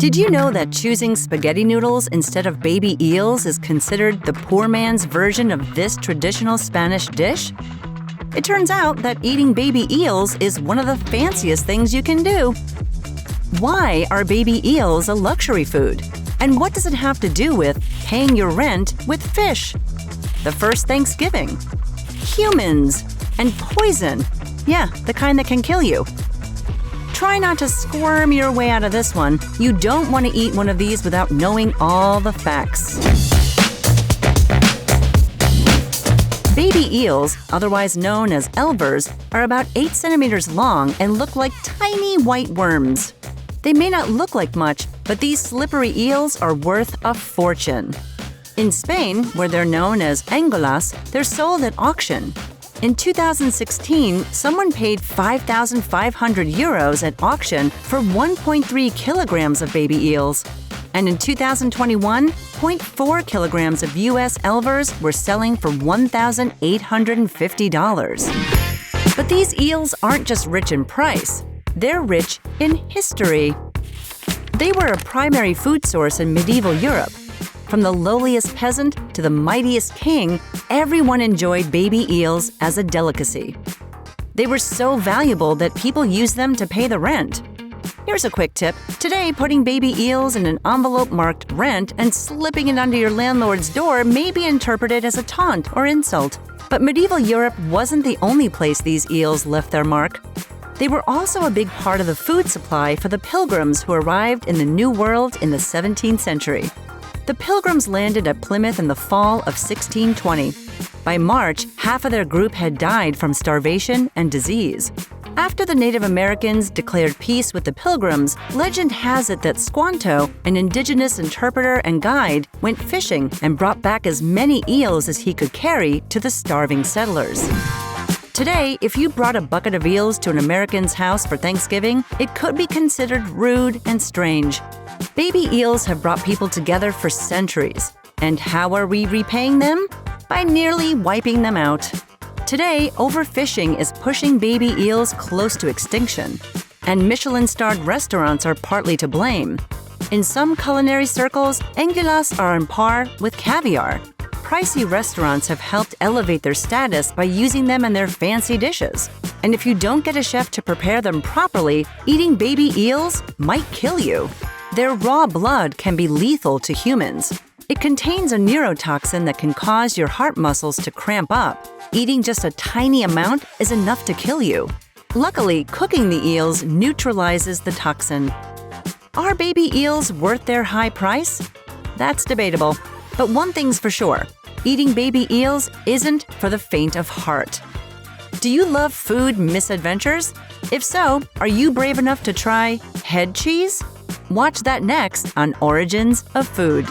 Did you know that choosing spaghetti noodles instead of baby eels is considered the poor man's version of this traditional Spanish dish? It turns out that eating baby eels is one of the fanciest things you can do. Why are baby eels a luxury food? And what does it have to do with paying your rent with fish? The first Thanksgiving. Humans. And poison. Yeah, the kind that can kill you. Try not to squirm your way out of this one. You don't want to eat one of these without knowing all the facts. Baby eels, otherwise known as elvers, are about 8 centimeters long and look like tiny white worms. They may not look like much, but these slippery eels are worth a fortune. In Spain, where they're known as angulas, they're sold at auction. In 2016, someone paid 5,500 euros at auction for 1.3 kilograms of baby eels. And in 2021, 0.4 kilograms of U.S. elvers were selling for $1,850. But these eels aren't just rich in price, they're rich in history. They were a primary food source in medieval Europe. From the lowliest peasant to the mightiest king, everyone enjoyed baby eels as a delicacy. They were so valuable that people used them to pay the rent. Here's a quick tip. Today, putting baby eels in an envelope marked rent and slipping it under your landlord's door may be interpreted as a taunt or insult. But medieval Europe wasn't the only place these eels left their mark. They were also a big part of the food supply for the Pilgrims who arrived in the New World in the 17th century. The Pilgrims landed at Plymouth in the fall of 1620. By March, half of their group had died from starvation and disease. After the Native Americans declared peace with the Pilgrims, legend has it that Squanto, an indigenous interpreter and guide, went fishing and brought back as many eels as he could carry to the starving settlers. Today, if you brought a bucket of eels to an American's house for Thanksgiving, it could be considered rude and strange. Baby eels have brought people together for centuries. And how are we repaying them? By nearly wiping them out. Today, overfishing is pushing baby eels close to extinction. And Michelin-starred restaurants are partly to blame. In some culinary circles, angulas are on par with caviar. Pricey restaurants have helped elevate their status by using them in their fancy dishes. And if you don't get a chef to prepare them properly, eating baby eels might kill you. Their raw blood can be lethal to humans. It contains a neurotoxin that can cause your heart muscles to cramp up. Eating just a tiny amount is enough to kill you. Luckily, cooking the eels neutralizes the toxin. Are baby eels worth their high price? That's debatable. But one thing's for sure, eating baby eels isn't for the faint of heart. Do you love food misadventures? If so, are you brave enough to try head cheese? Watch that next on Origins of Food.